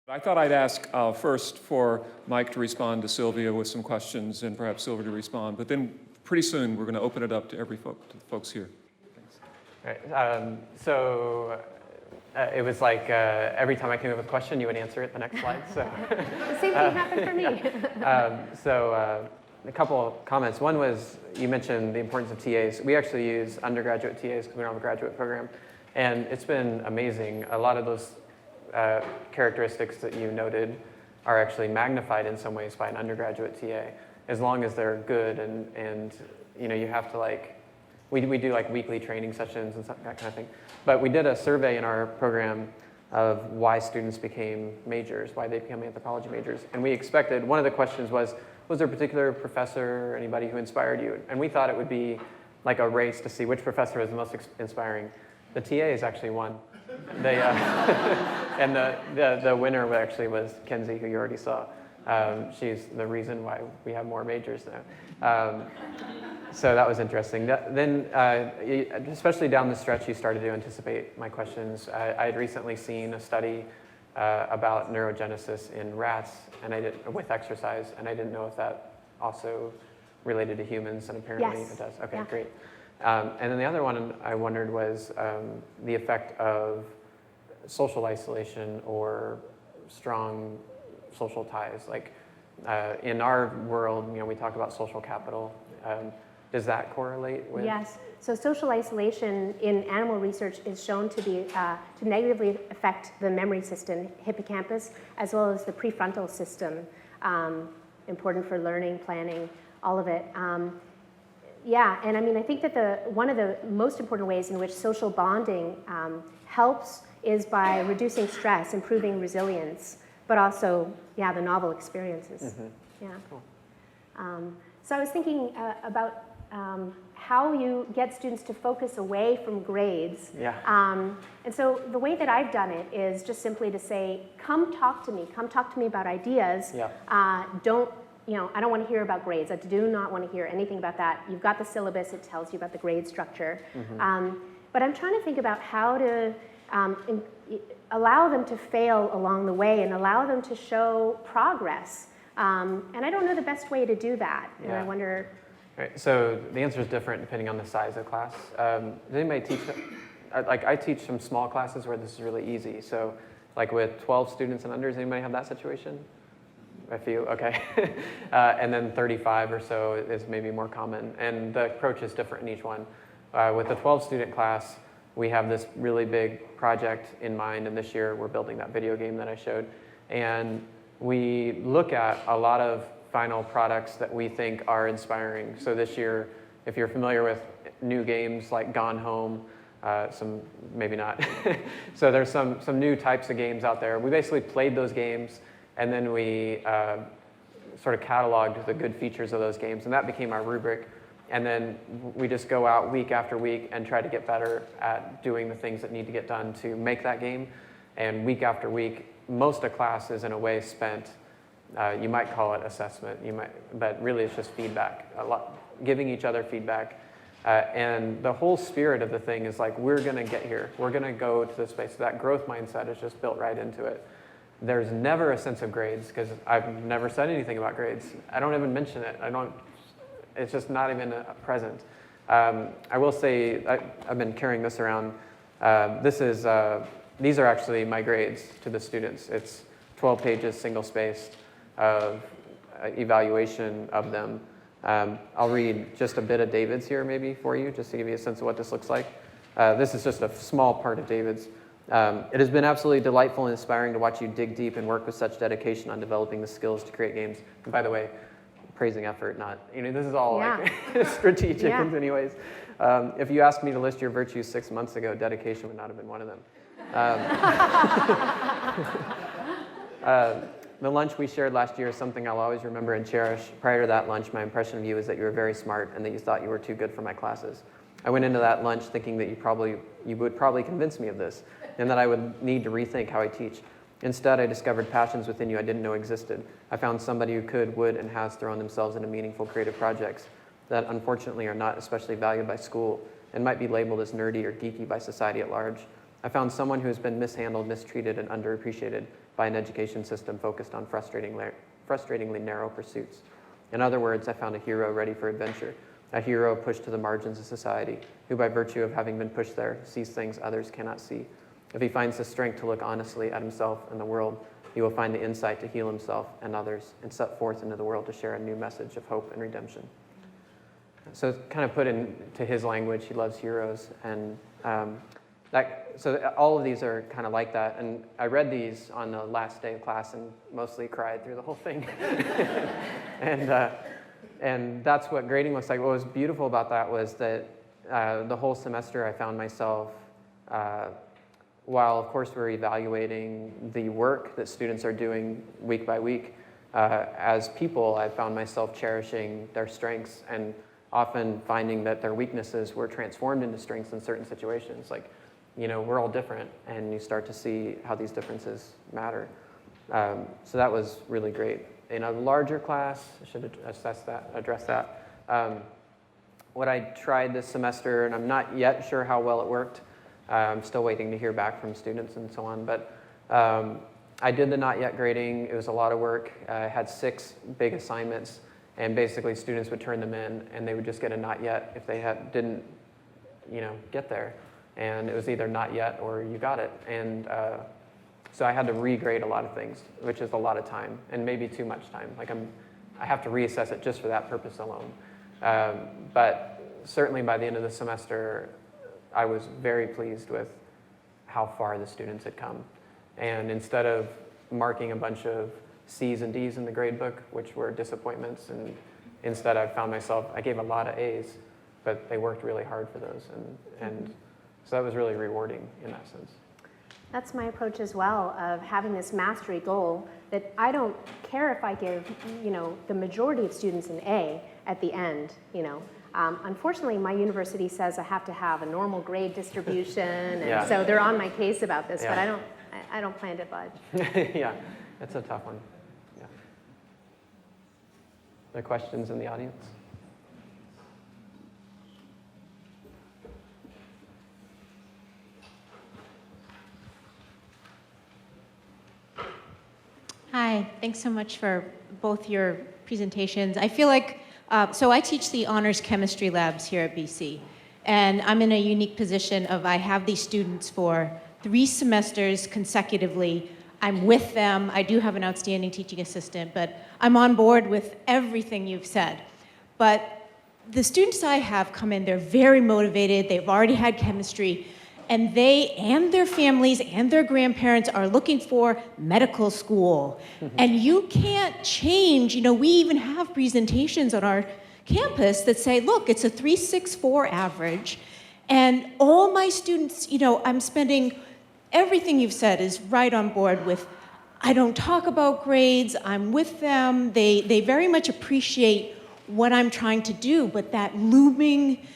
I thought I'd ask first for Mike to respond to Silvia with some questions and perhaps Silvia to respond, but then pretty soon we're going to open it up to to the folks here. Thanks. All right, it was like every time I came up with a question, you would answer it the next slide. So the same thing happened for me. A couple of comments. One was you mentioned the importance of TAs. We actually use undergraduate TAs because we don't have a graduate program. And it's been amazing. A lot of those characteristics that you noted are actually magnified in some ways by an undergraduate TA, as long as they're good and you know, you have to we do like weekly training sessions and that kind of thing. But we did a survey in our program of why students became majors, why they became anthropology majors. And we expected, one of the questions was there a particular professor or anybody who inspired you? And we thought it would be like a race to see which professor was the most inspiring. The TA is actually won. They, and the winner actually was Kenzie, who you already saw. She's the reason why we have more majors now. So that was interesting. Then, especially down the stretch, you started to anticipate my questions. I had recently seen a study about neurogenesis in rats and with exercise, and I didn't know if that also related to humans, and apparently Yes. it does. Okay, Yeah. great. And then the other one I wondered was the effect of social isolation or strong social ties. Like in our world, you know, we talk about social capital. Does that correlate with? Yes. So social isolation in animal research is shown to be to negatively affect the memory system, hippocampus, as well as the prefrontal system, important for learning, planning, all of it. Yeah, and I mean, I think that one of the most important ways in which social bonding helps is by reducing stress, improving resilience, but also, yeah, the novel experiences. Mm-hmm. Yeah. Cool. So I was thinking about how you get students to focus away from grades. Yeah. And so the way that I've done it is just simply to say, come talk to me about ideas. Yeah. I don't want to hear about grades. I do not want to hear anything about that. You've got the syllabus, it tells you about the grade structure. Mm-hmm. But I'm trying to think about how to allow them to fail along the way and allow them to show progress. And I don't know the best way to do that. And I wonder. Right, so the answer is different depending on the size of class. Does anybody teach, I teach some small classes where this is really easy. So like with 12 students and under, does anybody have that situation? A few, okay. And then 35 or so is maybe more common. And the approach is different in each one. With the 12 student class, we have this really big project in mind, and this year we're building that video game that I showed. And we look at a lot of final products that we think are inspiring. So this year, if you're familiar with new games like Gone Home, some maybe not. So there's some new types of games out there. We basically played those games, and then we sort of cataloged the good features of those games, and that became our rubric. And then we just go out week after week and try to get better at doing the things that need to get done to make that game. And week after week, most of class is in a way spent, you might call it assessment, but really it's just feedback, giving each other feedback. And the whole spirit of the thing is like, we're going to get here. We're going to go to this place. So that growth mindset is just built right into it. There's never a sense of grades, because I've never said anything about grades. I don't even mention it. It's just not even present. I will say, I've been carrying this around. These are actually my grades to the students. It's 12 pages, single-spaced, of evaluation of them. I'll read just a bit of David's here maybe for you, just to give you a sense of what this looks like. This is just a small part of David's. It has been absolutely delightful and inspiring to watch you dig deep and work with such dedication on developing the skills to create games. And by the way, praising effort, not, this is all like strategic in many ways. If you asked me to list your virtues 6 months ago, dedication would not have been one of them. The lunch we shared last year is something I'll always remember and cherish. Prior to that lunch, my impression of you is that you were very smart and that you thought you were too good for my classes. I went into that lunch thinking that you would probably convince me of this, and that I would need to rethink how I teach. Instead, I discovered passions within you I didn't know existed. I found somebody who could, would, and has thrown themselves into meaningful creative projects that unfortunately are not especially valued by school and might be labeled as nerdy or geeky by society at large. I found someone who has been mishandled, mistreated, and underappreciated by an education system focused on frustratingly narrow pursuits. In other words, I found a hero ready for adventure, a hero pushed to the margins of society, who by virtue of having been pushed there, sees things others cannot see. If he finds the strength to look honestly at himself and the world, he will find the insight to heal himself and others and set forth into the world to share a new message of hope and redemption. So it's kind of put into his language, he loves heroes, and so all of these are kind of like that. And I read these on the last day of class and mostly cried through the whole thing. And that's what grading looks like. What was beautiful about that was that the whole semester I found myself, while of course we're evaluating the work that students are doing week by week, as people I found myself cherishing their strengths and often finding that their weaknesses were transformed into strengths in certain situations. Like, you know, we're all different, and you start to see how these differences matter. So that was really great. In a larger class, I should address that. What I tried this semester, and I'm not yet sure how well it worked. I'm still waiting to hear back from students and so on, but I did the not yet grading. It was a lot of work. I had 6 big assignments, and basically students would turn them in, and they would just get a not yet if they didn't, get there. And it was either not yet or you got it. And so I had to regrade a lot of things, which is a lot of time, and maybe too much time. Like I have to reassess it just for that purpose alone. But certainly by the end of the semester, I was very pleased with how far the students had come. And instead of marking a bunch of C's and D's in the grade book, which were disappointments, and instead I gave a lot of A's, but they worked really hard for those. And so that was really rewarding in that sense. That's my approach as well, of having this mastery goal that I don't care if I give, the majority of students an A at the end, Unfortunately, my university says I have to have a normal grade distribution, and so they're on my case about this, but I don't plan to budge. Yeah, it's a tough one. Yeah. Other questions in the audience? Hi, thanks so much for both your presentations. I feel like, so I teach the honors chemistry labs here at BC, and I'm in a unique position of I have these students for 3 semesters consecutively. I'm with them. I do have an outstanding teaching assistant, but I'm on board with everything you've said. But the students I have come in, they're very motivated. They've already had chemistry. And they and their families and their grandparents are looking for medical school. And you can't change, we even have presentations on our campus that say, look, it's a 3.64 average. And all my students, I'm spending, everything you've said is right on board with, I don't talk about grades, I'm with them. They very much appreciate what I'm trying to do, but that looming,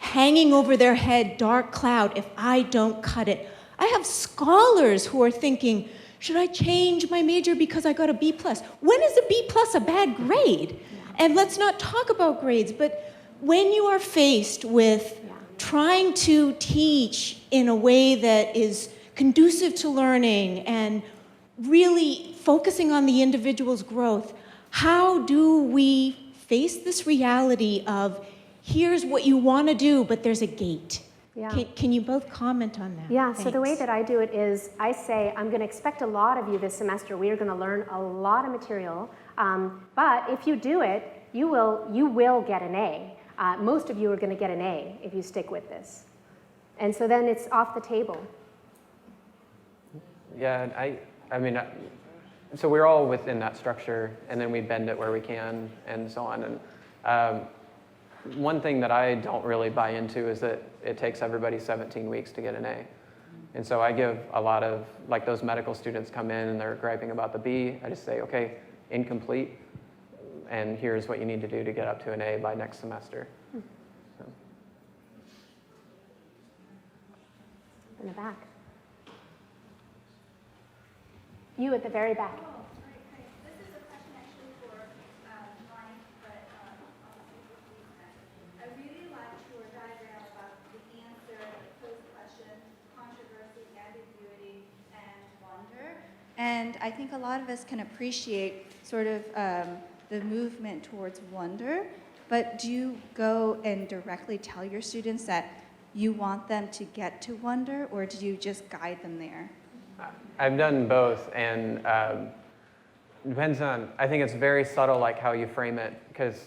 hanging over their head, dark cloud, if I don't cut it. I have scholars who are thinking, should I change my major because I got a B+? When is a B+ a bad grade? And let's not talk about grades, but when you are faced with trying to teach in a way that is conducive to learning and really focusing on the individual's growth, how do we face this reality of here's what you want to do, but there's a gate? Yeah. Can you both comment on that? Yeah, Thanks. So the way that I do it is I say, I'm going to expect a lot of you this semester. We are going to learn a lot of material. But if you do it, you will get an A. Most of you are going to get an A if you stick with this. And so then it's off the table. Yeah, so we're all within that structure, and then we bend it where we can, and so on. And one thing that I don't really buy into is that it takes everybody 17 weeks to get an A. And so I give a lot of, like those medical students come in and they're griping about the B, I just say, okay, incomplete, and here's what you need to do to get up to an A by next semester. So. In the back. You at the very back. Controversial And I think a lot of us can appreciate sort of the movement towards wonder, but do you go and directly tell your students that you want them to get to wonder, or do you just guide them there? I've done both, and depends on, I think it's very subtle, like how you frame it, because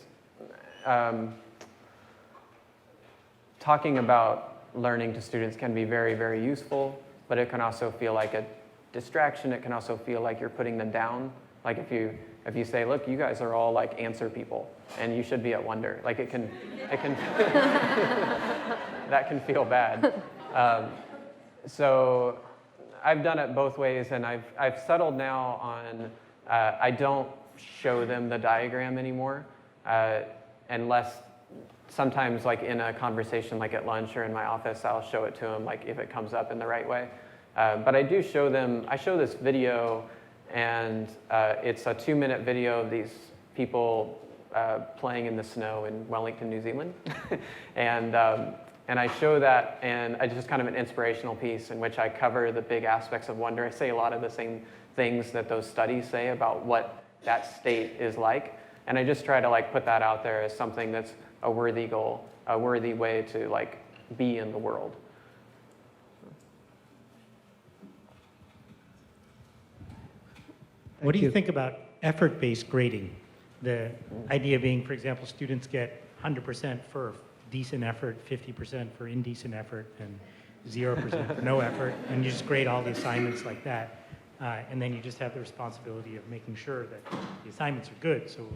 talking about learning to students can be very, very useful, but it can also feel like a distraction. It can also feel like you're putting them down. Like if you say, look, you guys are all like answer people, and you should be at wonder. Like it can that can feel bad. So I've done it both ways, and I've settled now on I don't show them the diagram anymore, unless sometimes like in a conversation like at lunch or in my office, I'll show it to them like if it comes up in the right way. But I do show them, I show this video, and it's a 2-minute video of these people playing in the snow in Wellington, New Zealand. And I show that, and it's just kind of an inspirational piece in which I cover the big aspects of wonder. I say a lot of the same things that those studies say about what that state is like. And I just try to like put that out there as something that's a worthy goal, a worthy way to like be in the world. What do you think about effort-based grading? The idea being, for example, students get 100% for decent effort, 50% for indecent effort, and 0% for no effort, and you just grade all the assignments like that. And then you just have the responsibility of making sure that the assignments are good, so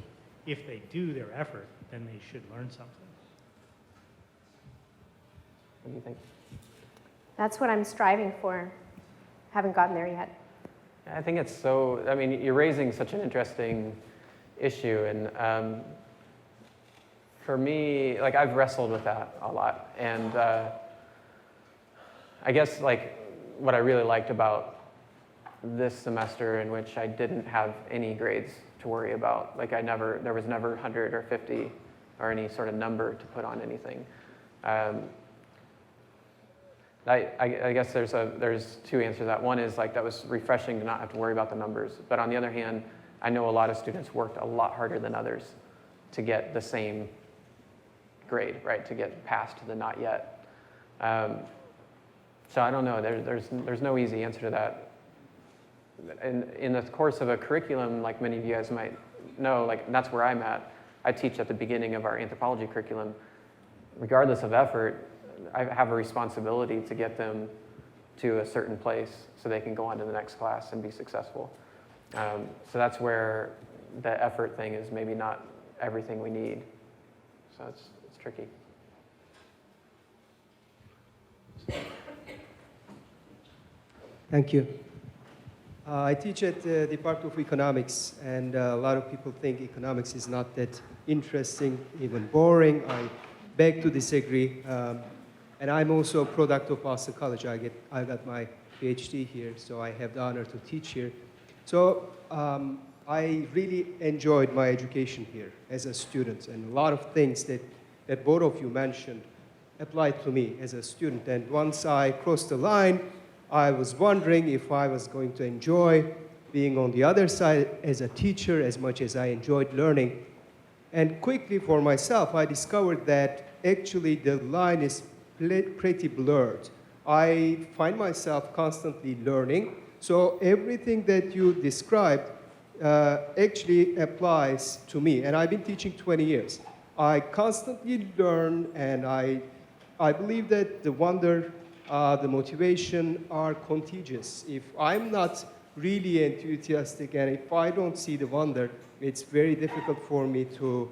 if they do their effort, then they should learn something. What do you think? That's what I'm striving for. Haven't gotten there yet. I think it's so, I mean, you're raising such an interesting issue, and for me, like I've wrestled with that a lot, and I guess like what I really liked about this semester, in which I didn't have any grades to worry about, like there was never 100 or 50 or any sort of number to put on anything. I guess there's two answers to that. One is like that was refreshing to not have to worry about the numbers. But on the other hand, I know a lot of students worked a lot harder than others to get the same grade, right? To get past the not yet. So I don't know. There's no easy answer to that. In the course of a curriculum, like many of you guys might know, like that's where I'm at. I teach at the beginning of our anthropology curriculum. Regardless of effort, I have a responsibility to get them to a certain place so they can go on to the next class and be successful. So that's where the effort thing is maybe not everything we need. So it's tricky. Thank you. I teach at the Department of Economics, and a lot of people think economics is not that interesting, even boring. I beg to disagree. And I'm also a product of Boston College. I got my PhD here, so I have the honor to teach here. So I really enjoyed my education here as a student, and a lot of things that both of you mentioned applied to me as a student. And once I crossed the line, I was wondering if I was going to enjoy being on the other side as a teacher as much as I enjoyed learning. And quickly for myself, I discovered that actually the line is pretty blurred. I find myself constantly learning. So everything that you described actually applies to me. And I've been teaching 20 years. I constantly learn, and I believe that the wonder, the motivation are contagious. If I'm not really enthusiastic and if I don't see the wonder, it's very difficult for me to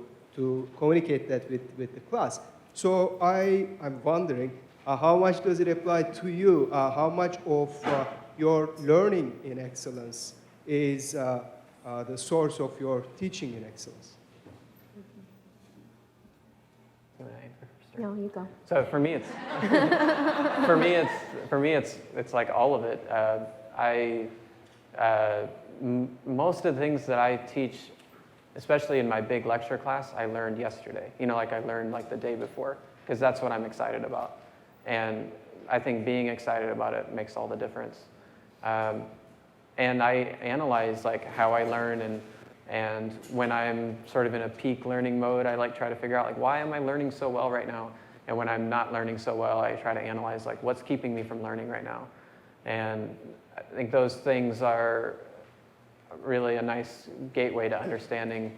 communicate that with the class. So I'm wondering, how much does it apply to you? How much of your learning in excellence is the source of your teaching in excellence? No, you go. So for me, it's it's like all of it. Most of the things that I teach, especially in my big lecture class, I learned yesterday. You know, like I learned like the day before, because that's what I'm excited about. And I think being excited about it makes all the difference. And I analyze like how I learn, and when I'm sort of in a peak learning mode, I like try to figure out like, why am I learning so well right now? And when I'm not learning so well, I try to analyze like, what's keeping me from learning right now? And I think those things are really a nice gateway to understanding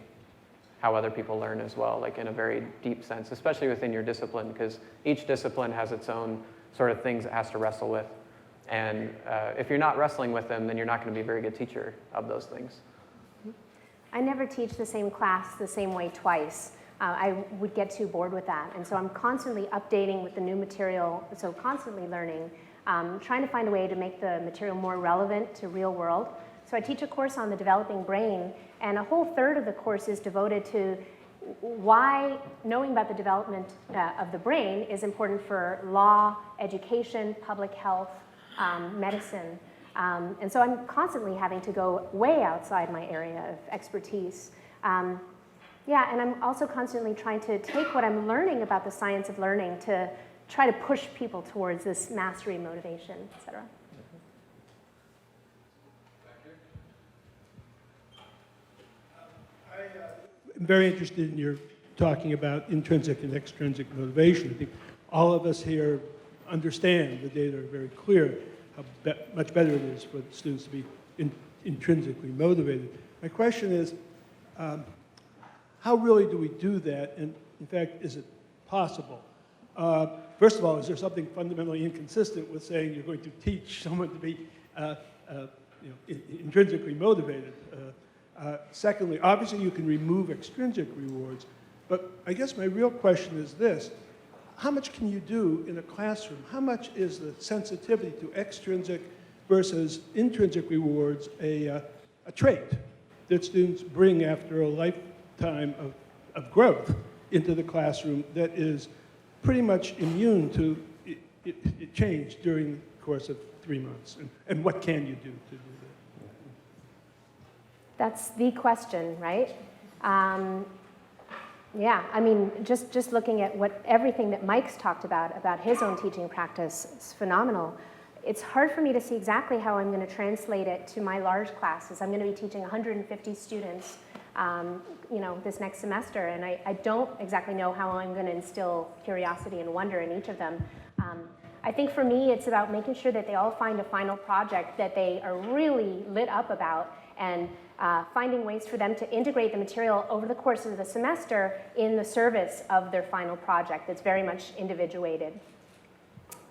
how other people learn as well, like in a very deep sense, especially within your discipline, because each discipline has its own sort of things it has to wrestle with. And if you're not wrestling with them, then you're not going to be a very good teacher of those things. I never teach the same class the same way twice. I would get too bored with that. And so I'm constantly updating with the new material, so constantly learning, trying to find a way to make the material more relevant to real world. So I teach a course on the developing brain, and a whole third of the course is devoted to why knowing about the development of the brain is important for law, education, public health, medicine. And so I'm constantly having to go way outside my area of expertise. Yeah, and I'm also constantly trying to take what I'm learning about the science of learning to try to push people towards this mastery, motivation, et cetera. I'm very interested in your talking about intrinsic and extrinsic motivation. I think all of us here understand, the data are very clear, how much better it is for students to be intrinsically motivated. My question is, how really do we do that? And in fact, is it possible? First of all, is there something fundamentally inconsistent with saying you're going to teach someone to be intrinsically motivated? Secondly, obviously you can remove extrinsic rewards, but I guess my real question is this. How much can you do in a classroom? How much is the sensitivity to extrinsic versus intrinsic rewards a trait that students bring after a lifetime of growth into the classroom that is pretty much immune to it change during the course of 3 months? And what can you do to do that? That's the question, right? Yeah, I mean, just looking at everything that Mike's talked about his own teaching practice, is phenomenal. It's hard for me to see exactly how I'm going to translate it to my large classes. I'm going to be teaching 150 students, this next semester, and I don't exactly know how I'm going to instill curiosity and wonder in each of them. I think for me, it's about making sure that they all find a final project that they are really lit up about, and finding ways for them to integrate the material over the course of the semester in the service of their final project that's very much individuated.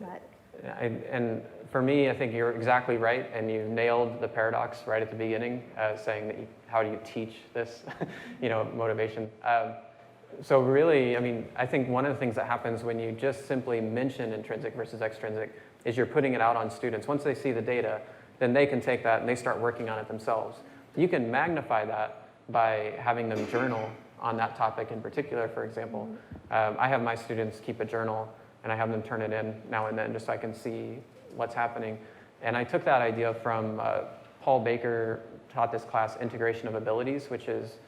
But. And for me, I think you're exactly right, and you nailed the paradox right at the beginning, saying that how do you teach this, motivation. So really, I mean, I think one of the things that happens when you just simply mention intrinsic versus extrinsic is you're putting it out on students. Once they see the data, then they can take that and they start working on it themselves. You can magnify that by having them journal on that topic in particular, for example. I have my students keep a journal, and I have them turn it in now and then just so I can see what's happening. And I took that idea from Paul Baker taught this class, Integration of Abilities, which is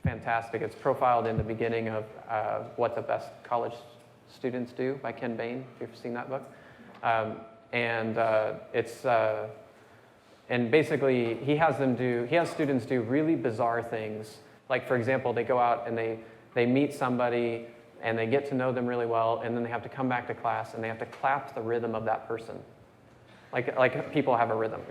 fantastic. It's profiled in the beginning of What the Best College Students Do by Ken Bain, if you've seen that book. And basically, he has students do really bizarre things. Like, for example, they go out and they meet somebody and they get to know them really well, and then they have to come back to class and they have to clap the rhythm of that person. Like people have a rhythm,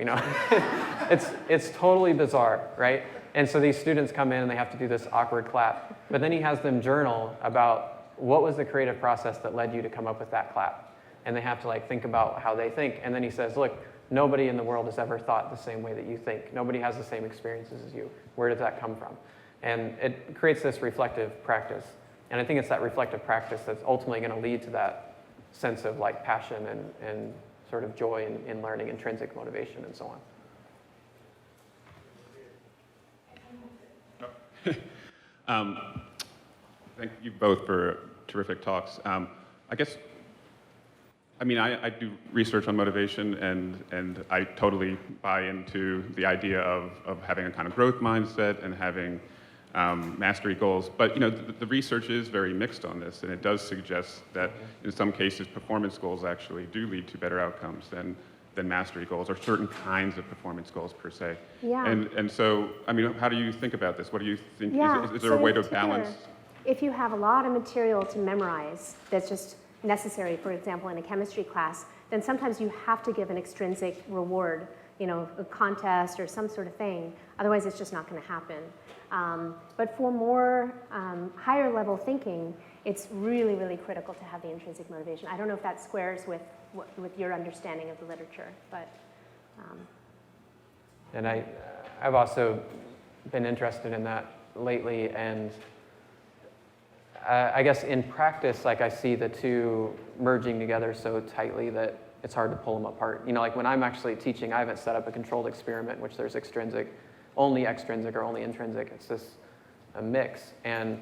It's totally bizarre, right? And so these students come in and they have to do this awkward clap. But then he has them journal about what was the creative process that led you to come up with that clap. And they have to think about how they think. And then he says, look, nobody in the world has ever thought the same way that you think. Nobody has the same experiences as you. Where does that come from? And it creates this reflective practice. And I think it's that reflective practice that's ultimately going to lead to that sense of passion and sort of joy in learning, intrinsic motivation, and so on. Thank you both for terrific talks. I do research on motivation, and I totally buy into the idea of having a kind of growth mindset and having mastery goals. But the research is very mixed on this, and it does suggest that in some cases performance goals actually do lead to better outcomes. And than mastery goals or certain kinds of performance goals per se. Yeah. And so, I mean, how do you think about this? What do you think? Yeah, Is there a way to in balance? particular, if you have a lot of material to memorize that's just necessary, for example, in a chemistry class, then sometimes you have to give an extrinsic reward, you know, a contest or some sort of thing. Otherwise, it's just not going to happen. But for more higher level thinking, it's really, really critical to have the intrinsic motivation. I don't know if that squares with your understanding of the literature, but. And I've also been interested in that lately, and I guess in practice, like I see the two merging together so tightly that it's hard to pull them apart. You know, like when I'm actually teaching, I haven't set up a controlled experiment in which there's only extrinsic or only intrinsic. It's just a mix. And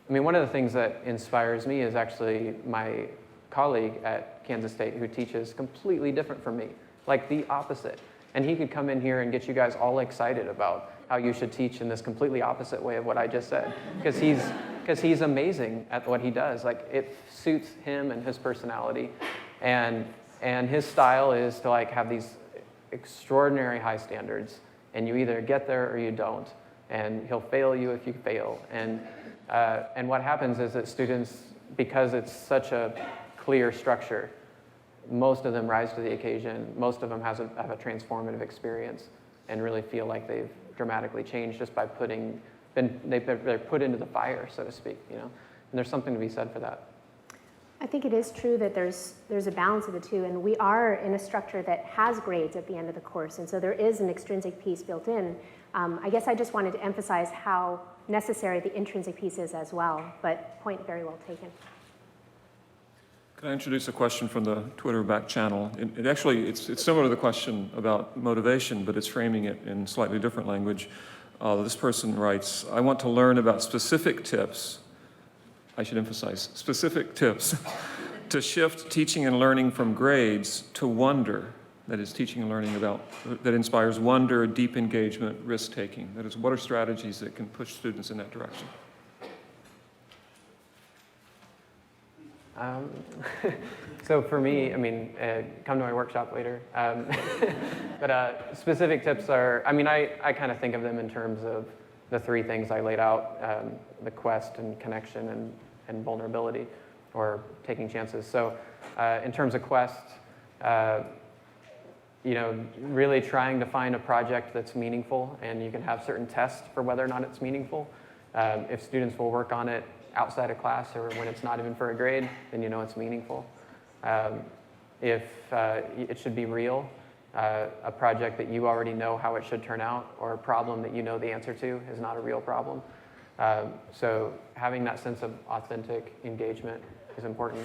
I mean, one of the things that inspires me is actually my colleague at Kansas State who teaches completely different from me, like the opposite. And he could come in here and get you guys all excited about how you should teach in this completely opposite way of what I just said, because he's amazing at what he does. Like, it suits him and his personality, and his style is to like have these extraordinary high standards, and you either get there or you don't, and he'll fail you if you fail. And what happens is that students, because it's such a clear structure, most of them rise to the occasion. Most of them have a transformative experience and really feel like they've dramatically changed just by they're put into the fire, so to speak, you know? And there's something to be said for that. I think it is true that there's a balance of the two, and we are in a structure that has grades at the end of the course, and so there is an extrinsic piece built in. I guess I just wanted to emphasize how necessary the intrinsic piece is as well, but point very well taken. Can I introduce a question from the Twitter back channel? It's similar to the question about motivation, but it's framing it in slightly different language. This person writes, I want to learn about specific tips, I should emphasize, specific tips, to shift teaching and learning from grades to wonder, that is teaching and learning that inspires wonder, deep engagement, risk-taking. That is, what are strategies that can push students in that direction? So for me, I mean, come to my workshop later. But specific tips are, I mean, I kind of think of them in terms of the three things I laid out, the quest and connection and vulnerability, or taking chances. So in terms of quest, you know, really trying to find a project that's meaningful, and you can have certain tests for whether or not it's meaningful. If students will work on it outside of class or when it's not even for a grade, then you know it's meaningful. If it should be real, a project that you already know how it should turn out, or a problem that you know the answer to is not a real problem. So having that sense of authentic engagement is important.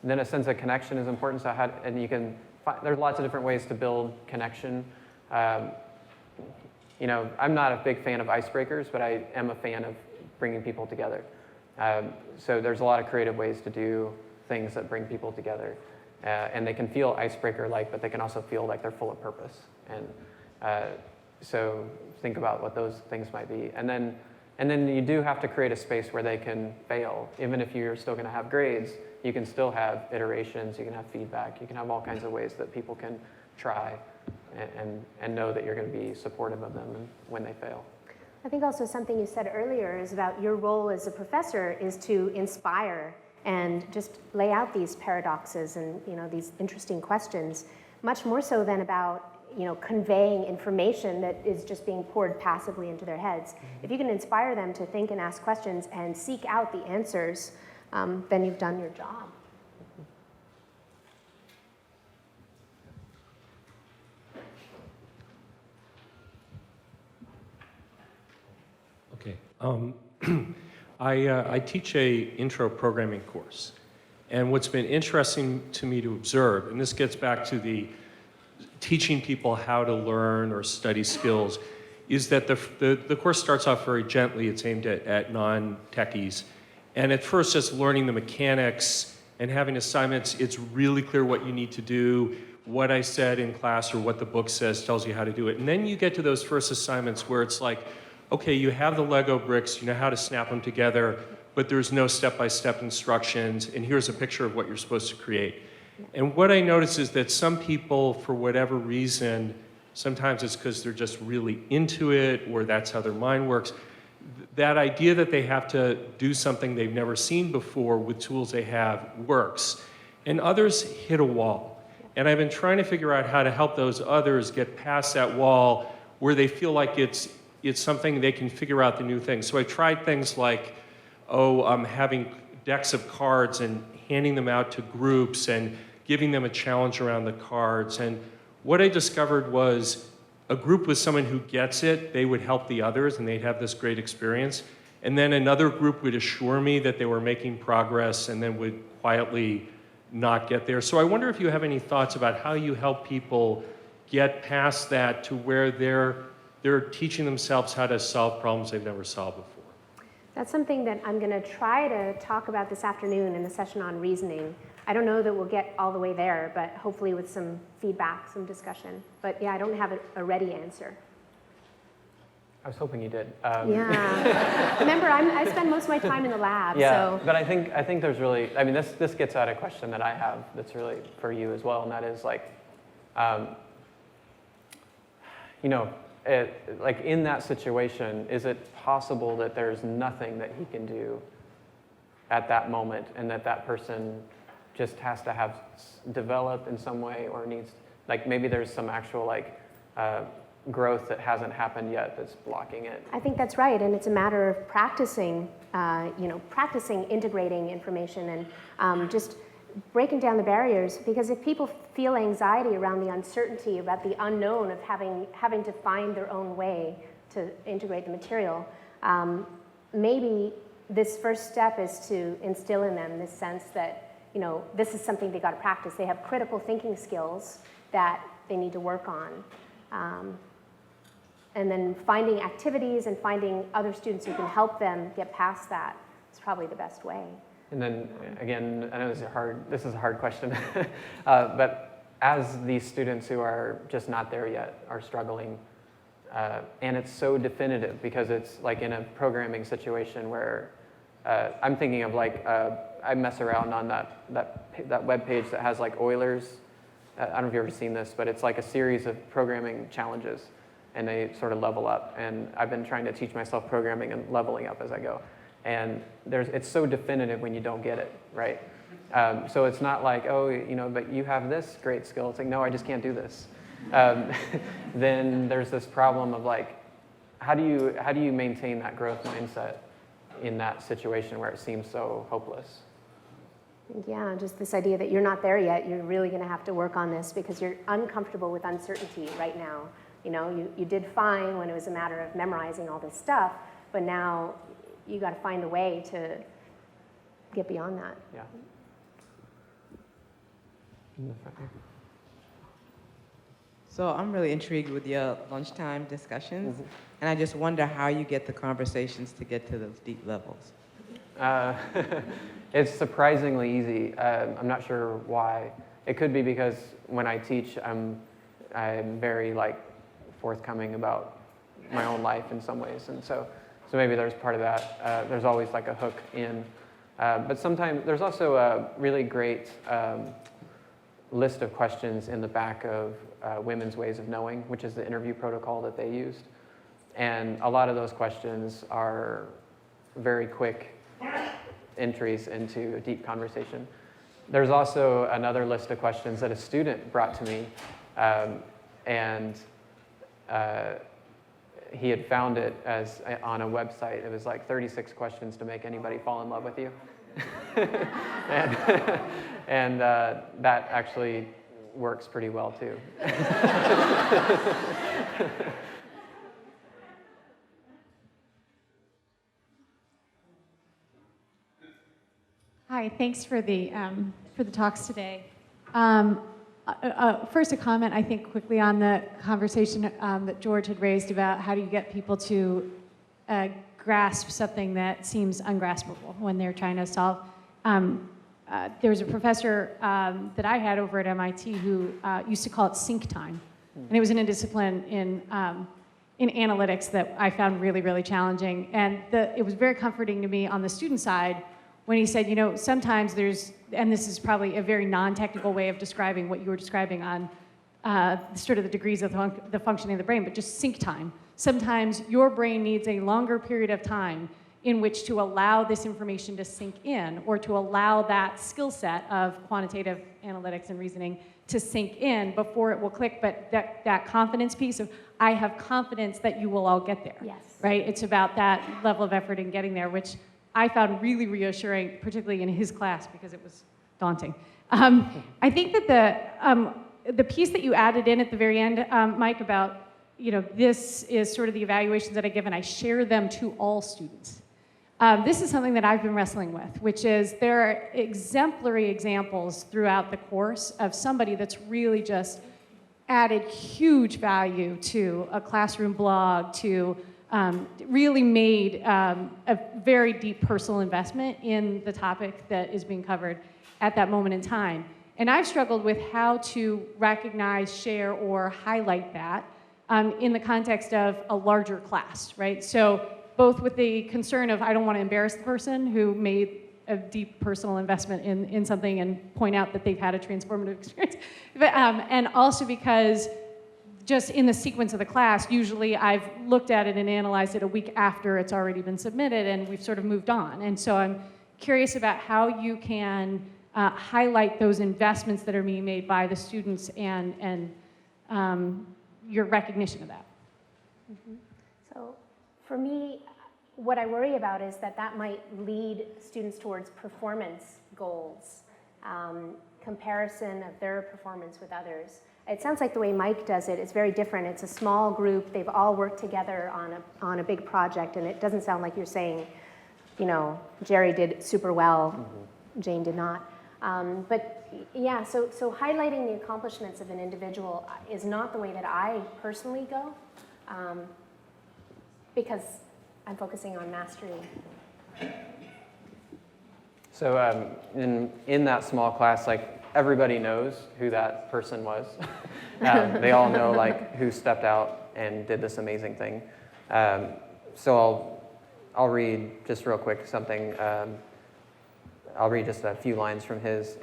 And then a sense of connection is important. So and you can there's lots of different ways to build connection. You know, I'm not a big fan of icebreakers, but I am a fan of bringing people together. So there's a lot of creative ways to do things that bring people together. And they can feel icebreaker-like, but they can also feel like they're full of purpose. And so think about what those things might be. And then you do have to create a space where they can fail. Even if you're still going to have grades, you can still have iterations, you can have feedback, you can have all kinds of ways that people can try and know that you're going to be supportive of them when they fail. I think also something you said earlier is about your role as a professor is to inspire and just lay out these paradoxes and, you know, these interesting questions, much more so than about, you know, conveying information that is just being poured passively into their heads. If you can inspire them to think and ask questions and seek out the answers, then you've done your job. Okay. I teach a intro programming course. And what's been interesting to me to observe, and this gets back to the teaching people how to learn or study skills, is that the course starts off very gently. It's aimed at non-techies. And at first, just learning the mechanics and having assignments, it's really clear what you need to do. What I said in class or what the book says tells you how to do it. And then you get to those first assignments where it's like, okay, you have the Lego bricks, you know how to snap them together, but there's no step-by-step instructions, and here's a picture of what you're supposed to create. And what I notice is that some people, for whatever reason, sometimes it's because they're just really into it or that's how their mind works, that idea that they have to do something they've never seen before with tools they have works. And others hit a wall. And I've been trying to figure out how to help those others get past that wall where they feel like it's something they can figure out the new thing. So I tried things like, having decks of cards and handing them out to groups and giving them a challenge around the cards. And what I discovered was a group with someone who gets it, they would help the others and they'd have this great experience. And then another group would assure me that they were making progress and then would quietly not get there. So I wonder if you have any thoughts about how you help people get past that to where they're teaching themselves how to solve problems they've never solved before. That's something that I'm going to try to talk about this afternoon in the session on reasoning. I don't know that we'll get all the way there, but hopefully with some feedback, some discussion. But yeah, I don't have a ready answer. I was hoping you did. Yeah. Remember, I spend most of my time in the lab. Yeah, So. but I think there's really, I mean, this gets at a question that I have that's really for you as well, and that is like, like in that situation, is it possible that there's nothing that he can do at that moment, and that person just has to have developed in some way, or needs, like maybe there's some actual like growth that hasn't happened yet that's blocking it? I think that's right, and it's a matter of practicing, practicing integrating information and just breaking down the barriers. Because if people feel anxiety around the uncertainty, about the unknown of having to find their own way to integrate the material, maybe this first step is to instill in them this sense that this is something they got to practice. They have critical thinking skills that they need to work on. And then finding activities and finding other students who can help them get past that is probably the best way. And then again, I know this is a hard question, but as these students who are just not there yet are struggling, and it's so definitive because it's like in a programming situation where I'm thinking of like, I mess around on that web page that has like Eulers. I don't know if you've ever seen this, but it's like a series of programming challenges, and they sort of level up. And I've been trying to teach myself programming and leveling up as I go. And it's so definitive when you don't get it, right? So it's not like, but you have this great skill. It's like, no, I just can't do this. Then there's this problem of like, how do you maintain that growth mindset in that situation where it seems so hopeless? Yeah, just this idea that you're not there yet. You're really going to have to work on this because you're uncomfortable with uncertainty right now. You did fine when it was a matter of memorizing all this stuff, but now you got to find a way to get beyond that. Yeah. So I'm really intrigued with your lunchtime discussions, and I just wonder how you get the conversations to get to those deep levels. It's surprisingly easy. I'm not sure why. It could be because when I teach, I'm very like forthcoming about my own life in some ways, and so maybe there's part of that. There's always like a hook in, but sometimes there's also a really great list of questions in the back of Women's Ways of Knowing, which is the interview protocol that they used, and a lot of those questions are very quick entries into a deep conversation. There's also another list of questions that a student brought to me, and he had found it as on a website. It was like 36 questions to make anybody fall in love with you. and that actually works pretty well too. Hi, thanks for the talks today. First, a comment, I think, quickly on the conversation that George had raised about how do you get people to grasp something that seems ungraspable when they're trying to solve. There was a professor that I had over at MIT who used to call it sync time, and it was in a discipline in analytics that I found really, really challenging. And it was very comforting to me on the student side when he said, sometimes there's, and this is probably a very non-technical way of describing what you were describing on sort of the degrees of the functioning of the brain, but just sync time. Sometimes your brain needs a longer period of time in which to allow this information to sink in, or to allow that skill set of quantitative analytics and reasoning to sink in before it will click. But that confidence piece of, I have confidence that you will all get there. Yes. Right? It's about that level of effort in getting there, which I found really reassuring, particularly in his class, because it was daunting. I think that the piece that you added in at the very end, Mike, about, this is sort of the evaluations that I give, and I share them to all students. This is something that I've been wrestling with, which is there are exemplary examples throughout the course of somebody that's really just added huge value to a classroom blog, to really made a very deep personal investment in the topic that is being covered at that moment in time. And I've struggled with how to recognize, share, or highlight that in the context of a larger class, right? So both with the concern of I don't want to embarrass the person who made a deep personal investment in something and point out that they've had a transformative experience, but, and also because just in the sequence of the class, usually I've looked at it and analyzed it a week after it's already been submitted and we've sort of moved on. And so I'm curious about how you can highlight those investments that are being made by the students and your recognition of that. Mm-hmm. So for me, what I worry about is that might lead students towards performance goals, comparison of their performance with others. It sounds like the way Mike does it is very different. It's a small group. They've all worked together on a big project, and it doesn't sound like you're saying, Jerry did super well, Jane did not. But yeah, so highlighting the accomplishments of an individual is not the way that I personally go, because I'm focusing on mastery. So in that small class, like everybody knows who that person was. They all know who stepped out and did this amazing thing. So I'll read just real quick something. I'll read just a few lines from his.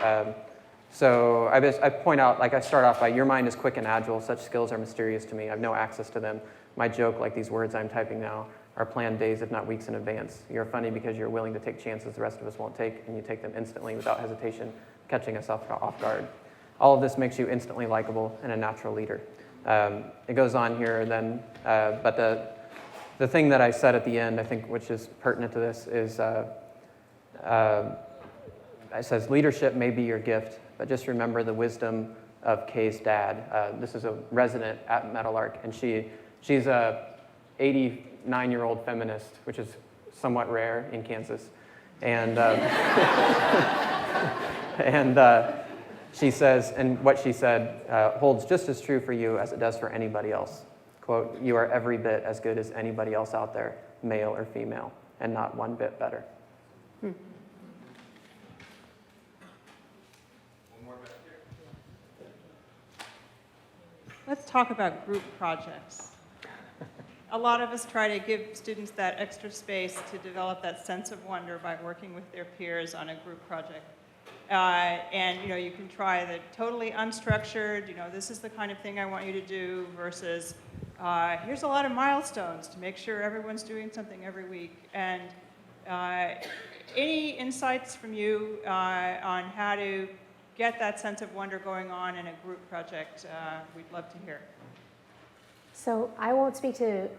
So I point out, I start off by, your mind is quick and agile. Such skills are mysterious to me. I have no access to them. My joke, like these words I'm typing now, are planned days, if not weeks in advance. You're funny because you're willing to take chances the rest of us won't take, and you take them instantly without hesitation, catching us off guard. All of this makes you instantly likable and a natural leader. It goes on here then, but the thing that I said at the end, I think, which is pertinent to this, is it says, leadership may be your gift, but just remember the wisdom of Kay's dad. This is a resident at Meadowlark, and she's a 89-year-old feminist, which is somewhat rare in Kansas. And she says, and what she said holds just as true for you as it does for anybody else. Quote, you are every bit as good as anybody else out there, male or female, and not one bit better. Let's talk about group projects. A lot of us try to give students that extra space to develop that sense of wonder by working with their peers on a group project. And you can try the totally unstructured, this is the kind of thing I want you to do, versus here's a lot of milestones to make sure everyone's doing something every week. And any insights from you on how to get that sense of wonder going on in a group project, we'd love to hear. So I won't speak to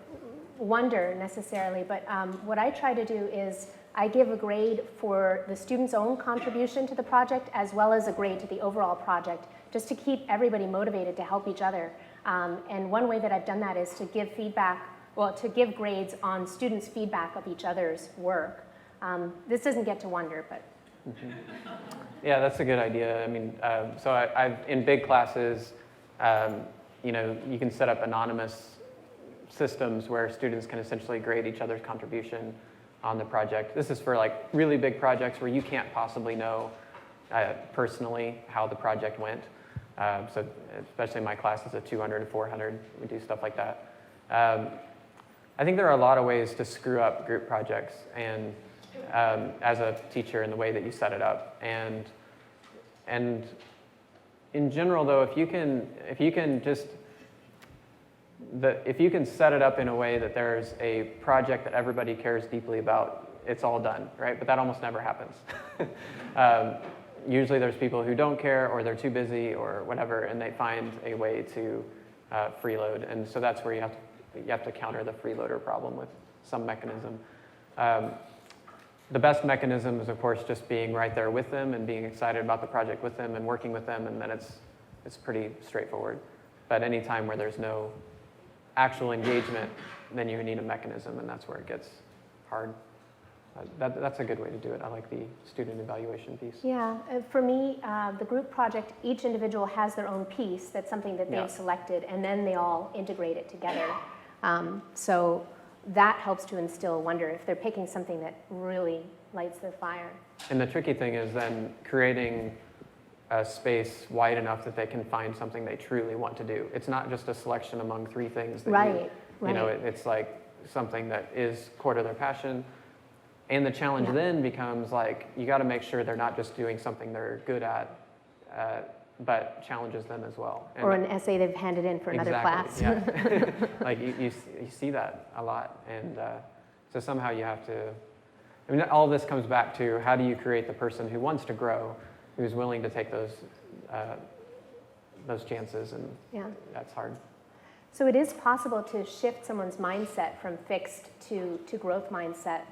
wonder necessarily, but what I try to do is I give a grade for the student's own contribution to the project, as well as a grade to the overall project, just to keep everybody motivated to help each other. And one way that I've done that is to give to give grades on students' feedback of each other's work. This doesn't get to wonder, but. Mm-hmm. Yeah, that's a good idea. I mean, so I've in big classes, you can set up anonymous systems where students can essentially grade each other's contribution on the project. This is for really big projects where you can't possibly know personally how the project went. So especially my classes of 200 to 400, we do stuff like that. I think there are a lot of ways to screw up group projects, and as a teacher in the way that you set it up. And in general, though, if you can set it up in a way that there's a project that everybody cares deeply about, it's all done, right? But that almost never happens. Usually there's people who don't care, or they're too busy, or whatever, and they find a way to freeload. And so that's where you have to counter the freeloader problem with some mechanism. The best mechanism is, of course, just being right there with them and being excited about the project with them and working with them, and then it's pretty straightforward. But any time where there's no actual engagement, then you need a mechanism, and that's where it gets hard. That's a good way to do it. I like the student evaluation piece. Yeah, for me, the group project, each individual has their own piece. That's something that they've selected, and then they all integrate it together. So that helps to instill wonder if they're picking something that really lights their fire. And the tricky thing is then creating a space wide enough that they can find something they truly want to do. It's not just a selection among 3 things that you know, it's like something that is core to their passion. And the challenge then becomes like, you got to make sure they're not just doing something they're good at, but challenges them as well. And or an essay they've handed in for another class. Yeah. Like you see that a lot. And so somehow you have to, I mean, all this comes back to how do you create the person who wants to grow, who's willing to take those chances, and that's hard. So it is possible to shift someone's mindset from fixed to growth mindset.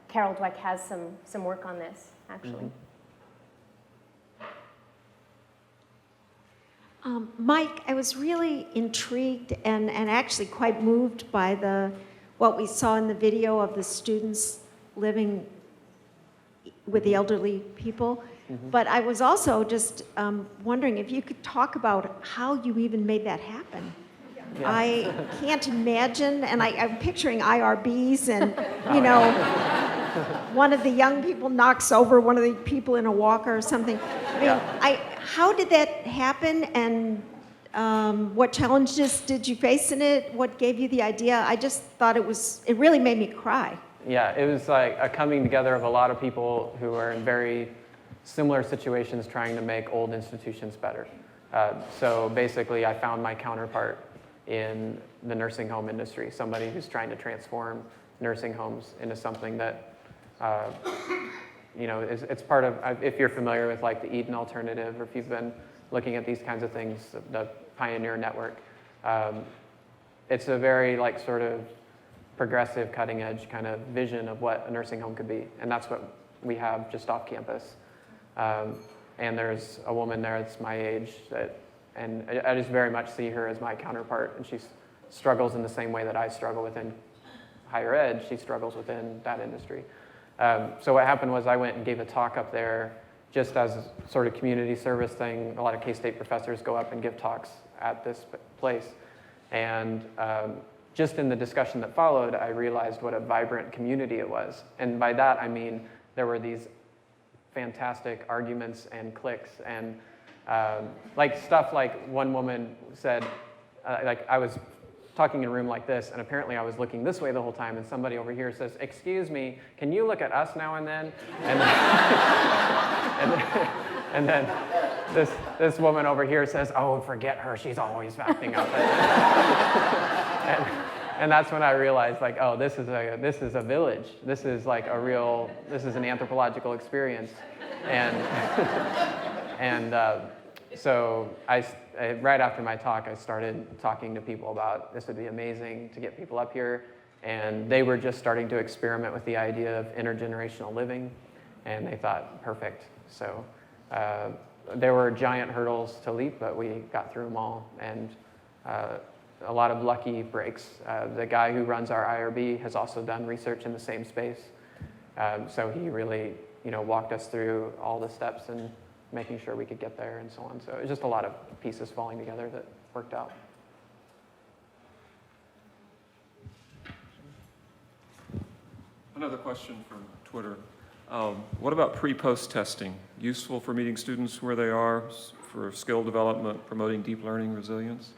Carol Dweck has some work on this, actually. Mike, I was really intrigued and actually quite moved by what we saw in the video of the students living with the elderly people. But I was also just wondering if you could talk about how you even made that happen. Yeah. I can't imagine, and I'm picturing IRBs and, you know, one of the young people knocks over one of the people in a walker or something. I mean, how did that happen, and what challenges did you face in it? What gave you the idea? I just thought it really made me cry. Yeah, it was like a coming together of a lot of people who are in very similar situations trying to make old institutions better. So basically, I found my counterpart in the nursing home industry, somebody who's trying to transform nursing homes into something that, you know, it's part of, if you're familiar with like the Eden Alternative, or if you've been looking at these kinds of things, the Pioneer Network, it's a very like sort of progressive, cutting edge kind of vision of what a nursing home could be. And that's what we have just off campus. And there's a woman there that's my age and I just very much see her as my counterpart, and she struggles in the same way that I struggle within higher ed. She struggles within that industry. So what happened was I went and gave a talk up there just as a sort of community service thing. A lot of K-State professors go up and give talks at this place. And just in the discussion that followed, I realized what a vibrant community it was. And by that, I mean there were these fantastic arguments and cliques and like stuff like one woman said, like I was talking in a room like this, and apparently I was looking this way the whole time, and somebody over here says, "Excuse me, can you look at us now and then?" And then this woman over here says, "Oh, forget her, she's always acting up." And that's when I realized, like, oh, this is a village. This is like this is an anthropological experience. And so right after my talk, I started talking to people about this would be amazing to get people up here. And they were just starting to experiment with the idea of intergenerational living. And they thought, perfect. So there were giant hurdles to leap, but we got through them all. And a lot of lucky breaks. The guy who runs our IRB has also done research in the same space. So he really, walked us through all the steps and making sure we could get there and so on. So it was just a lot of pieces falling together that worked out. Another question from Twitter. What about pre-post testing? Useful for meeting students where they are, for skill development, promoting deep learning resilience?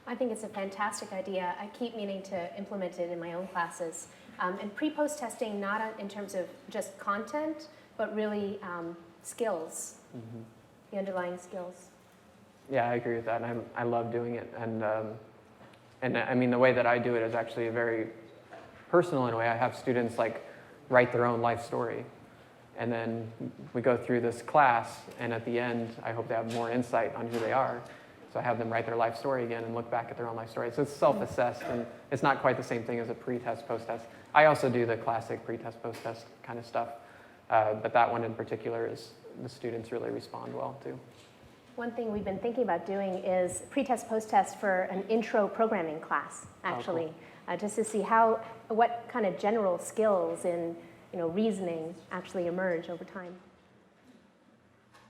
I think it's a fantastic idea. I keep meaning to implement it in my own classes. And pre-post testing, not in terms of just content, but really skills, the underlying skills. Yeah, I agree with that, and I love doing it. And I mean, the way that I do it is actually very personal in a way. I have students like write their own life story, and then we go through this class, and at the end, I hope they have more insight on who they are. So I have them write their life story again and look back at their own life story. So it's self-assessed, and it's not quite the same thing as a pre-test, post-test. I also do the classic pre-test, post-test kind of stuff, but that one in particular is the students really respond well to. One thing we've been thinking about doing is pre-test, post-test for an intro programming class, actually, just to see what kind of general skills in reasoning actually emerge over time.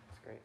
That's great.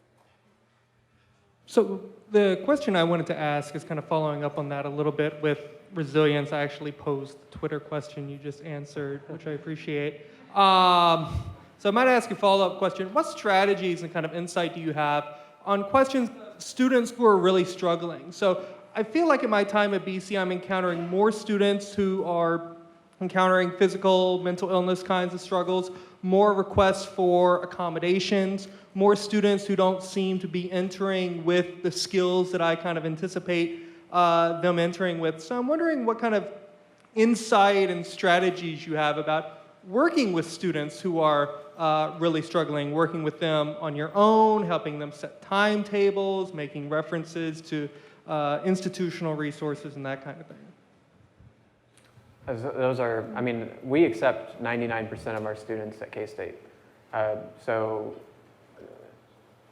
So the question I wanted to ask is kind of following up on that a little bit with resilience. I actually posed the Twitter question you just answered, which I appreciate. So I might ask a follow-up question. What strategies and kind of insight do you have on questions students who are really struggling? So I feel like in my time at BC, I'm encountering more students who are encountering physical, mental illness kinds of struggles, more requests for accommodations, more students who don't seem to be entering with the skills that I kind of anticipate them entering with. So I'm wondering what kind of insight and strategies you have about working with students who are really struggling, working with them on your own, helping them set timetables, making references to institutional resources and that kind of thing. Those are, I mean, we accept 99% of our students at K-State. So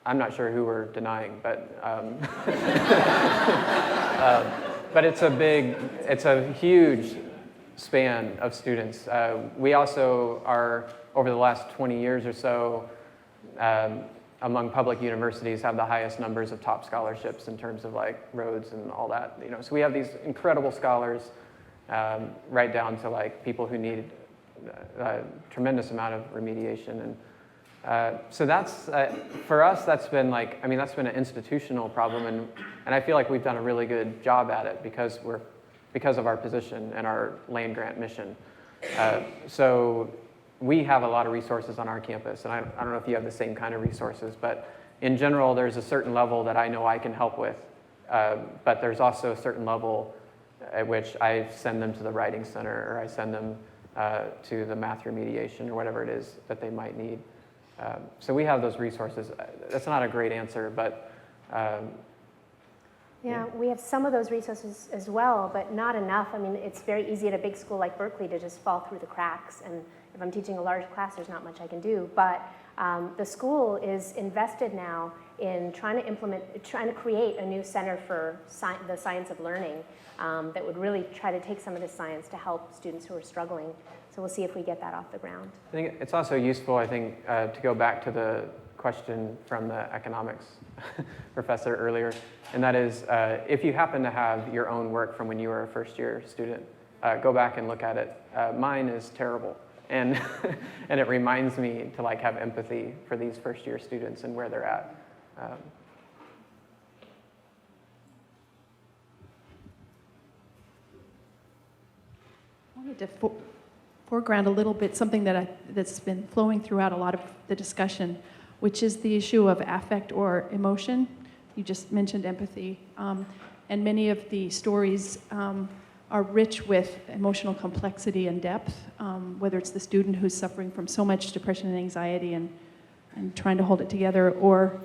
I'm not sure who we're denying, but it's a huge span of students. We also are, over the last 20 years or so, among public universities, have the highest numbers of top scholarships in terms of like Rhodes and all that. So we have these incredible scholars, right down to like people who need a tremendous amount of remediation. And so that's, for us, that's been an institutional problem, and I feel like we've done a really good job at it because of our position and our land grant mission. So we have a lot of resources on our campus, and I don't know if you have the same kind of resources, but in general, there's a certain level that I know I can help with, but there's also a certain level at which I send them to the writing center, or I send them to the math remediation, or whatever it is that they might need. So we have those resources. That's not a great answer, but yeah, we have some of those resources as well, but not enough. I mean, it's very easy at a big school like Berkeley to just fall through the cracks, and if I'm teaching a large class, there's not much I can do. But the school is invested now in trying to create a new center for the science of learning that would really try to take some of this science to help students who are struggling. So we'll see if we get that off the ground. I think it's also useful, to go back to the question from the economics professor earlier, and that is, if you happen to have your own work from when you were a first-year student, go back and look at it. Mine is terrible, and and it reminds me to like have empathy for these first-year students and where they're at. I wanted to foreground a little bit something that's been flowing throughout a lot of the discussion, which is the issue of affect or emotion. You just mentioned empathy, and many of the stories are rich with emotional complexity and depth, whether it's the student who's suffering from so much depression and anxiety and trying to hold it together, or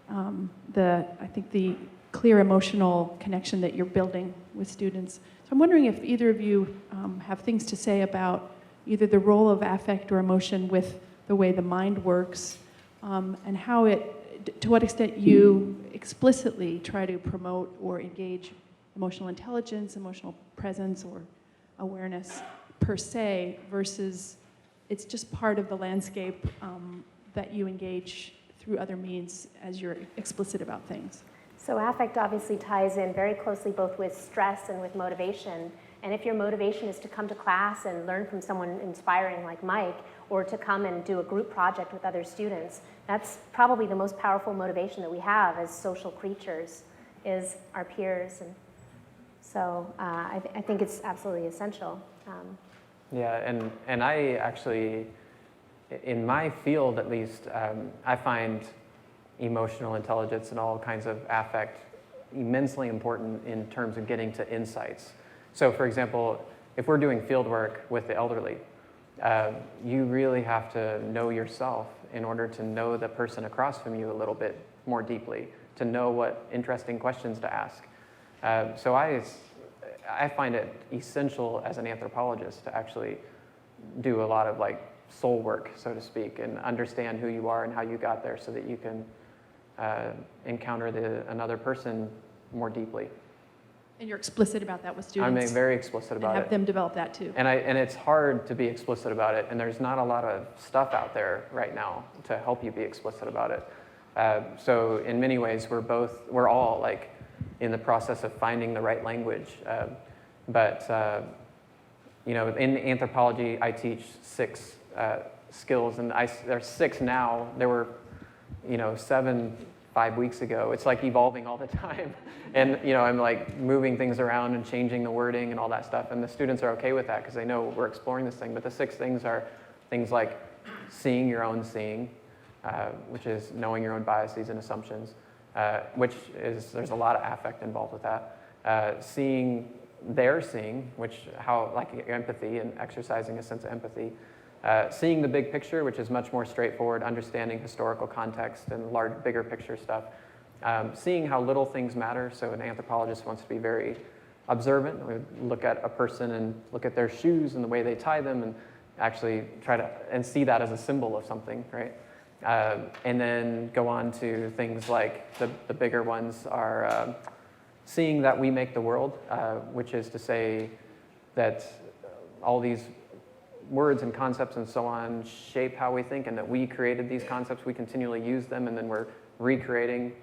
I think the clear emotional connection that you're building with students. So I'm wondering if either of you have things to say about either the role of affect or emotion with the way the mind works, and how to what extent you explicitly try to promote or engage emotional intelligence, emotional presence, or awareness per se, versus it's just part of the landscape that you engage through other means as you're explicit about things. So affect obviously ties in very closely both with stress and with motivation. And if your motivation is to come to class and learn from someone inspiring like Mike, or to come and do a group project with other students, that's probably the most powerful motivation that we have as social creatures, is our peers. And So I think it's absolutely essential. Yeah, and I actually, in my field at least, I find emotional intelligence and all kinds of affect immensely important in terms of getting to insights. So for example, if we're doing field work with the elderly, you really have to know yourself in order to know the person across from you a little bit more deeply, to know what interesting questions to ask. So I find it essential as an anthropologist to actually do a lot of like soul work, so to speak, and understand who you are and how you got there so that you can encounter another person more deeply. And you're explicit about that with students? I'm very explicit about and it. have them develop that too. And it's hard to be explicit about it, and there's not a lot of stuff out there right now to help you be explicit about it. So in many ways, we're all like in the process of finding the right language. But you know, in anthropology, I teach 6 skills, and there's 6 now. There were, you know, 7 5 weeks ago. It's like evolving all the time. And you know, I'm like moving things around and changing the wording and all that stuff. And the students are okay with that because they know we're exploring this thing. But the 6 things are things like seeing your own seeing, which is knowing your own biases and assumptions, which is, there's a lot of affect involved with that. Seeing their seeing, like empathy and exercising a sense of empathy. Seeing the big picture, which is much more straightforward, understanding historical context and bigger picture stuff. Seeing how little things matter. So an anthropologist wants to be very observant. We look at a person and look at their shoes and the way they tie them and actually try to see that as a symbol of something, right? And then go on to things like the bigger ones are seeing that we make the world, which is to say that all these words and concepts and so on shape how we think, and that we created these concepts, we continually use them, and then we're recreating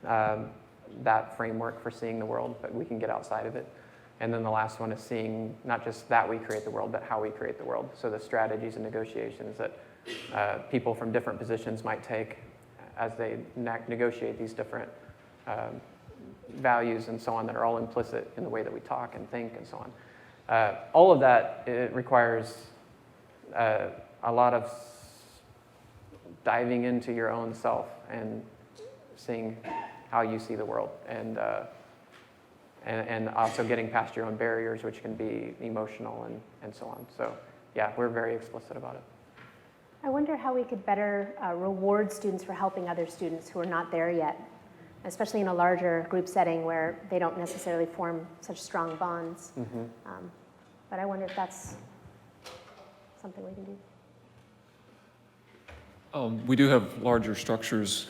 that framework for seeing the world, but we can get outside of it. And then the last one is seeing not just that we create the world, but how we create the world. So the strategies and negotiations that people from different positions might take as they negotiate these different values and so on that are all implicit in the way that we talk and think and so on. All of that, it requires a lot of diving into your own self and seeing how you see the world, and also getting past your own barriers, which can be emotional and so on. So yeah, we're very explicit about it. I wonder how we could better reward students for helping other students who are not there yet, especially in a larger group setting where they don't necessarily form such strong bonds. Mm-hmm. But I wonder if that's something we can do. We do have larger structures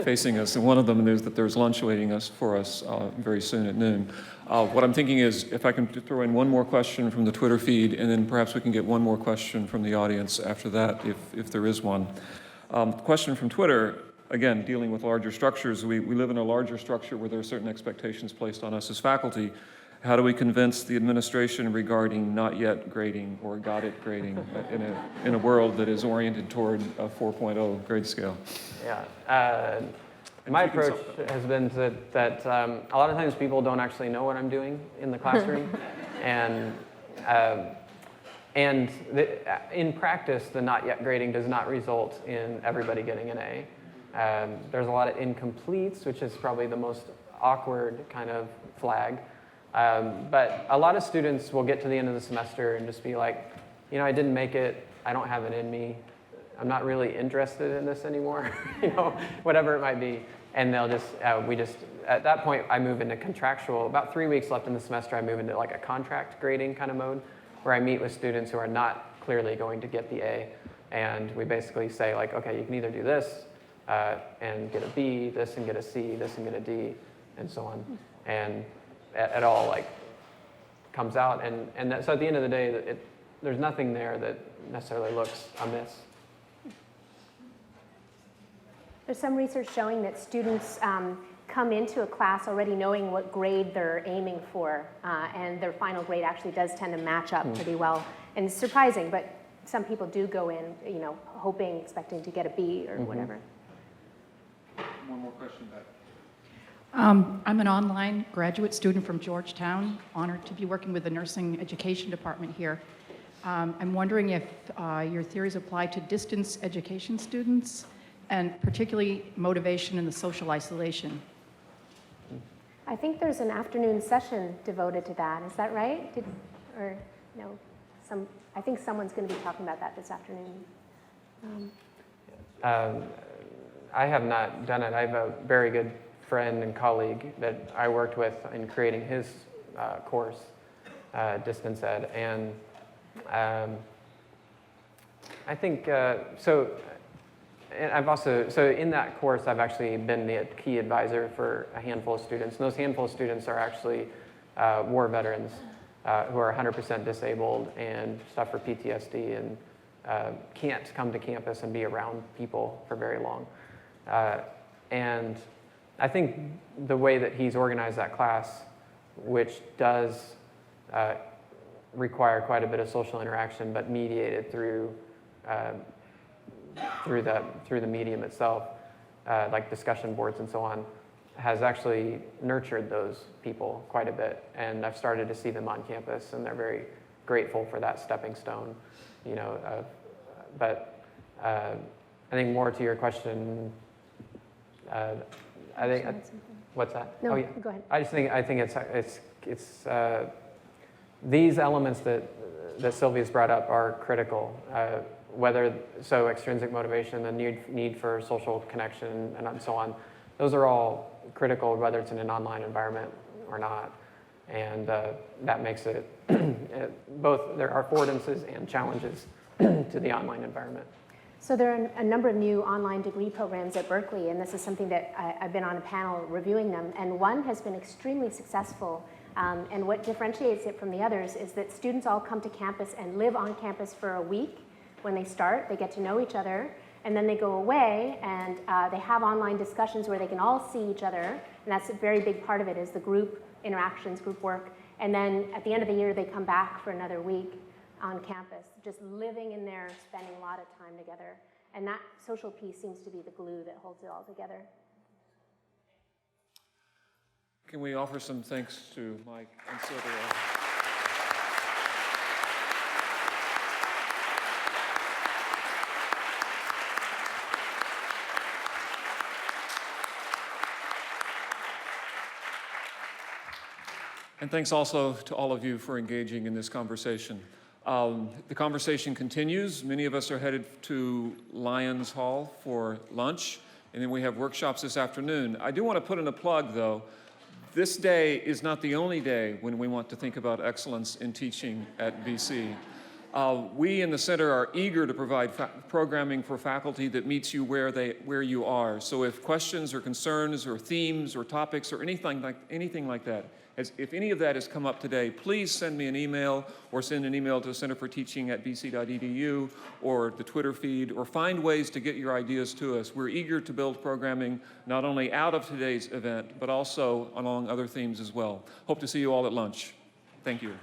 facing us, and one of them is that there's lunch waiting for us very soon at noon. What I'm thinking is if I can throw in one more question from the Twitter feed, and then perhaps we can get one more question from the audience after that, if there is one. Question from Twitter, again, dealing with larger structures. We live in a larger structure where there are certain expectations placed on us as faculty. How do we convince the administration regarding not yet grading or got it grading in a world that is oriented toward a 4.0 grade scale? Yeah. My approach has been that a lot of times people don't actually know what I'm doing in the classroom. And in practice, the not yet grading does not result in everybody getting an A. There's a lot of incompletes, which is probably the most awkward kind of flag. But a lot of students will get to the end of the semester and just be like, you know, I didn't make it, I don't have it in me, I'm not really interested in this anymore, you know, whatever it might be. And they'll just, at that point, I move into contractual. About 3 weeks left in the semester, I move into like a contract grading kind of mode, where I meet with students who are not clearly going to get the A. And we basically say like, okay, you can either do this and get a B, this and get a C, this and get a D, and so on. And it all like comes out, and so at the end of the day, there's nothing there that necessarily looks amiss. There's some research showing that students come into a class already knowing what grade they're aiming for, and their final grade actually does tend to match up pretty well. And it's surprising, but some people do go in, you know, hoping, expecting to get a B or whatever. One more question back. I'm an online graduate student from Georgetown, honored to be working with the nursing education department here. I'm wondering if your theories apply to distance education students, and particularly motivation and the social isolation. I think there's an afternoon session devoted to that. Is that right? Or no? I think someone's going to be talking about that this afternoon. I have not done it. I have a very good friend and colleague that I worked with in creating his course, Distance Ed, and I think so. And I've also, so in that course, I've actually been the key advisor for a handful of students. And those handful of students are actually war veterans who are 100% disabled and suffer PTSD and can't come to campus and be around people for very long. And I think the way that he's organized that class, which does require quite a bit of social interaction, but mediated through the medium itself, like discussion boards and so on, has actually nurtured those people quite a bit. And I've started to see them on campus, and they're very grateful for that stepping stone, you know. But I think more to your question, I think, what's that? No, oh, yeah. go ahead. I think it's these elements that Silvia's brought up are critical. So extrinsic motivation, the need for social connection, and so on, those are all critical, whether it's in an online environment or not. And that makes it both, there are affordances and challenges to the online environment. So there are a number of new online degree programs at Berkeley, and this is something that I've been on a panel reviewing them, and one has been extremely successful. And what differentiates it from the others is that students all come to campus and live on campus for a week. When they start, they get to know each other, and then they go away and they have online discussions where they can all see each other, and that's a very big part of it, is the group interactions, group work. And then at the end of the year, they come back for another week on campus, just living in there, spending a lot of time together. And that social piece seems to be the glue that holds it all together. Can we offer some thanks to Mike and Silvia? And thanks also to all of you for engaging in this conversation. The conversation continues. Many of us are headed to Lions Hall for lunch, and then we have workshops this afternoon. I do want to put in a plug, though. This day is not the only day when we want to think about excellence in teaching at BC. We in the center are eager to provide programming for faculty that meets you where you are. So if questions or concerns or themes or topics or anything like that, if any of that has come up today, please send me an email or send an email to the Center for Teaching at bc.edu or the Twitter feed, or find ways to get your ideas to us. We're eager to build programming not only out of today's event, but also along other themes as well. Hope to see you all at lunch. Thank you.